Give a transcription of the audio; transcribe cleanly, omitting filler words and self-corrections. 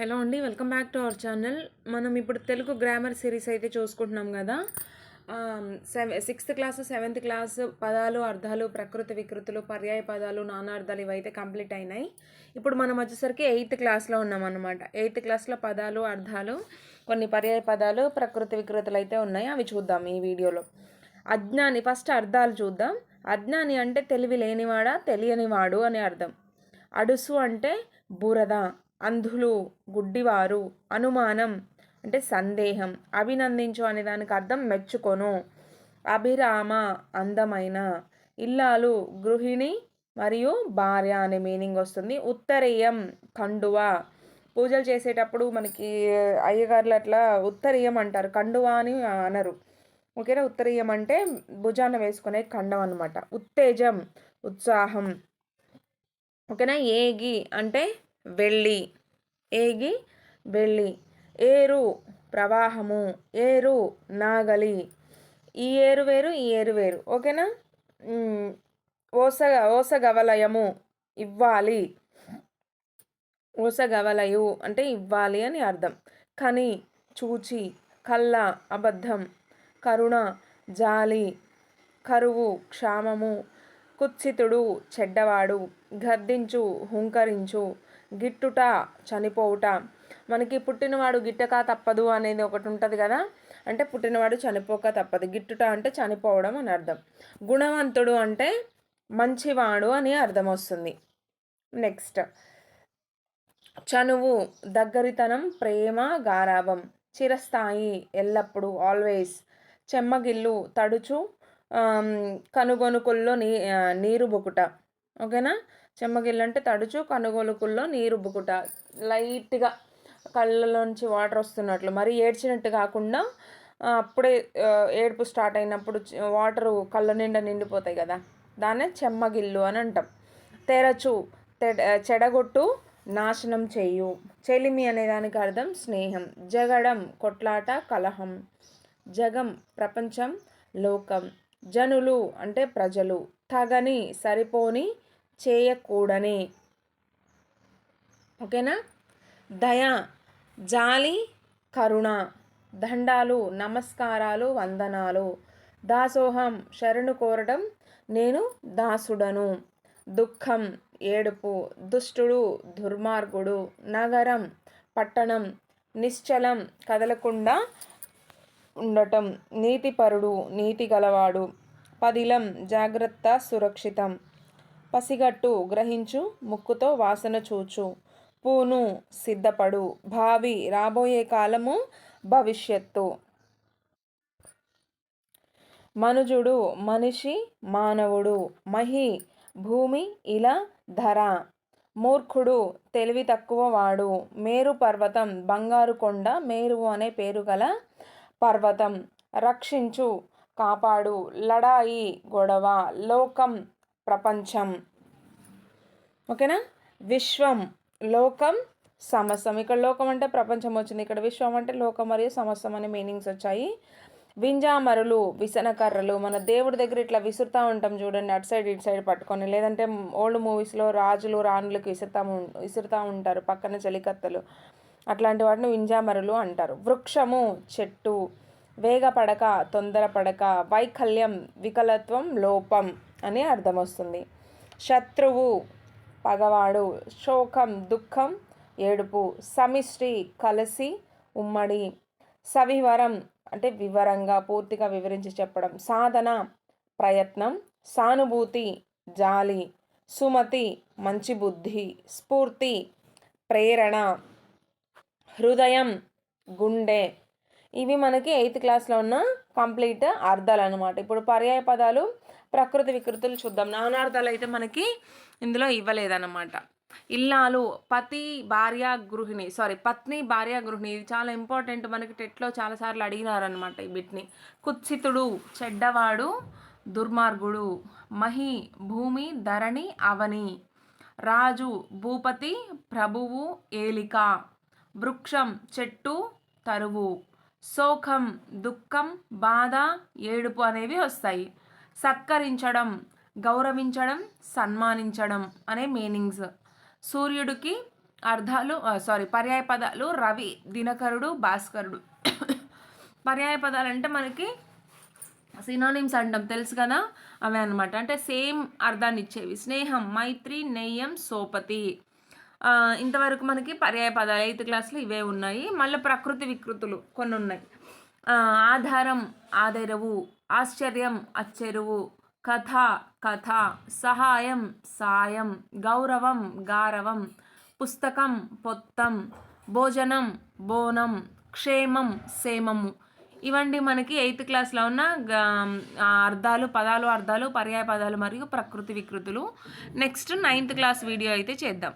Hello అండి, welcome back to our channel. మనం ఇప్పుడు తెలుగు గ్రామర్ సిరీస్ అయితే చూసుకుంటున్నాం కదా. సిక్స్త్ క్లాసు, సెవెంత్ క్లాసు పదాలు, అర్థాలు, ప్రకృతి వికృతులు, పర్యాయ పదాలు, నానార్థాలు ఇవైతే కంప్లీట్ అయినాయి. ఇప్పుడు మనం వచ్చేసరికి ఎయిత్ క్లాస్లో ఉన్నాం అనమాట. ఎయిత్ క్లాస్లో పదాలు, అర్థాలు, కొన్ని పర్యాయ పదాలు, ప్రకృతి వికృతులు అయితే ఉన్నాయి. అవి చూద్దాం ఈ వీడియోలో. అజ్ఞాని, ఫస్ట్ అర్థాలు చూద్దాం. అజ్ఞాని అంటే తెలివి లేనివాడా, తెలియనివాడు అని అర్థం. అడుసు అంటే బురద, అంధులు, గుడ్డివారు, అనుమానం అంటే సందేహం, అభినందించు అనే దానికి అర్థం మెచ్చుకొను, అభిరామ అందమైన, ఇల్లాలు గృహిణి మరియు భార్య అనే మీనింగ్ వస్తుంది. ఉత్తరీయం కండువ, పూజలు చేసేటప్పుడు మనకి అయ్యగారులు అట్లా ఉత్తరీయం అంటారు, కండువ అని అనరు. ఓకేనా. ఉత్తరీయం అంటే భుజాన వేసుకునే కండం అనమాట. ఉత్తేజం ఉత్సాహం. ఓకేనా. ఏగి అంటే వెళ్ళి, ఏగి వెళ్ళి. ఏరు ప్రవాహము, ఏరు నాగలి. ఈ ఏరు వేరు, ఈ ఏరు వేరు. ఓకేనా. ఓసగవలయము ఇవ్వాలి, ఓసగవలయు అంటే ఇవ్వాలి అని అర్థం. కని చూచి, కళ్ళ అబద్ధం, కరుణ జాలి, కరువు క్షామము, కుత్సితుడు చెడ్డవాడు, గద్దించు హుంకరించు, గిట్టుట చనిపోవుట. మనకి పుట్టినవాడు గిట్టక తప్పదు అనేది ఒకటి ఉంటుంది కదా, అంటే పుట్టినవాడు చనిపోక తప్పదు. గిట్టుట అంటే చనిపోవడం అని అర్థం. గుణవంతుడు అంటే మంచివాడు అని అర్థం వస్తుంది. నెక్స్ట్ చనువు దగ్గరితనం, ప్రేమ, గారాభం. చిరస్థాయి ఎల్లప్పుడూ, ఆల్వేస్. చెమ్మగిల్లు తడుచు, కనుగొనుకుల్లో నీరు బొకుట. ఓకేనా. చెమ్మగిల్లు అంటే తడుచు, కనుగొనుకుల్లో నీరు బుకుట. లైట్గా కళ్ళలోంచి వాటర్ వస్తున్నట్లు, మరి ఏడ్చినట్టు కాకుండా అప్పుడే ఏడుపు స్టార్ట్ అయినప్పుడు వాటరు కళ్ళ నిండా నిండిపోతాయి కదా, దాన్నే చెమ్మగిల్లు అని అంటాం. తెరచు చెడగొట్టు, నాశనం చేయు. చెలిమి అనే దానికి అర్థం స్నేహం. జగడం కొట్లాట, కలహం. జగం ప్రపంచం, లోకం. జనులు అంటే ప్రజలు. తగని సరిపోని, చేయకూడని. ఓకేనా. దయ జాలి, కరుణ. దండాలు నమస్కారాలు, వందనాలు. దాసోహం శరణు కోరడం, నేను దాసుడను. దుఃఖం ఏడుపు. దుష్టుడు దుర్మార్గుడు. నగరం పట్టణం. నిశ్చలం కదలకుండా ఉండటం. నీతిపరుడు నీతి గలవాడు. పదిలం జాగ్రత్త, సురక్షితం. పసిగట్టు గ్రహించు, ముక్కుతో వాసన చూచు. పూను సిద్ధపడు. భావి రాబోయే కాలము, భవిష్యత్తు. మనుజుడు మనిషి, మానవుడు. మహి భూమి, ఇలా ధర. మూర్ఖుడు తెలివి తక్కువ వాడు. మేరు పర్వతం బంగారు కొండ, మేరువు అనే పేరు గల పర్వతం. రక్షించు కాపాడు. లడాయి గొడవ. లోకం ప్రపంచం. ఓకేనా. విశ్వం లోకం సమస్తం. ఇక్కడ లోకం అంటే ప్రపంచం వచ్చింది, ఇక్కడ విశ్వం అంటే లోకం మరియు సమస్తం అనే మీనింగ్స్ వచ్చాయి. వింజామరులు విసనకర్రలు. మన దేవుడి దగ్గర ఇట్లా విసురుతూ ఉంటాం చూడండి, అటు సైడ్ ఇటు సైడ్ పట్టుకొని. లేదంటే ఓల్డ్ మూవీస్లో రాజులు రాణులకు విసురుతూ ఉంటారు పక్కన చెలికత్తలు, అట్లాంటి వాటిని వింజామరులు అంటారు. వృక్షము చెట్టు. వేగపడక తొందరపడక. వైకల్యం వికలత్వం, లోపం అని అర్థం వస్తుంది. శత్రువు పగవాడు. శోకం దుఃఖం, ఏడుపు. సమిష్టి కలిసి, ఉమ్మడి. సవివరం అంటే వివరంగా పూర్తిగా వివరించి చెప్పడం. సాధన ప్రయత్నం. సానుభూతి జాలి. సుమతి మంచి బుద్ధి. స్ఫూర్తి ప్రేరణ. హృదయం గుండె. ఇవి మనకి ఎయిత్ క్లాస్లో ఉన్న కంప్లీట్ అర్థాలు అనమాట. ఇప్పుడు పర్యాయ పదాలు, ప్రకృతి వికృతులు చూద్దాం. నానార్థాలు అయితే మనకి ఇందులో ఇవ్వలేదన్నమాట. ఇల్లాలు పతి భార్య గృహిణి, పత్ని భార్య గృహిణి. ఇది చాలా ఇంపార్టెంట్, మనకి టెట్లో చాలాసార్లు అడిగినారనమాట ఈ బిట్ని. కుత్సితుడు చెడ్డవాడు, దుర్మార్గుడు. మహి భూమి, ధరణి, అవని. రాజు భూపతి, ప్రభువు, ఏలిక. వృక్షం చెట్టు, తరువు. శోకం దుఃఖం, బాధ, ఏడుపు అనేవి వస్తాయి. సత్కరించడం గౌరవించడం, సన్మానించడం అనే మీనింగ్స్. సూర్యుడికి అర్థాలు పర్యాయ పదాలు రవి, దినకరుడు, భాస్కరుడు. పర్యాయ పదాలు అంటే మనకి సినోనిమ్స్ అంటాం తెలుసు కదా, అవే అనమాట. అంటే సేమ్ అర్థాన్ని ఇచ్చేవి. స్నేహం, మైత్రి, నెయ్యం, సోపతి. ఇంతవరకు మనకి పర్యాయ పదాలు 8th క్లాస్లో ఇవే ఉన్నాయి. మళ్ళీ ప్రకృతి వికృతులు కొన్ని ఉన్నాయి. ఆధారం, ఆదెరువు, ఆశ్చర్యం, అచ్చెరువు, కథ, కథ, సహాయం, సాయం, గౌరవం, గారవం, పుస్తకం, పొత్తం, భోజనం, బోనం, క్షేమం, సేమము. ఇవండి మనకి 8th క్లాస్లో ఉన్న అర్థాలు, పదాలు, అర్థాలు, పర్యాయ పదాలు మరియు ప్రకృతి వికృతులు. నెక్స్ట్ 9th క్లాస్ వీడియో అయితే చేద్దాం.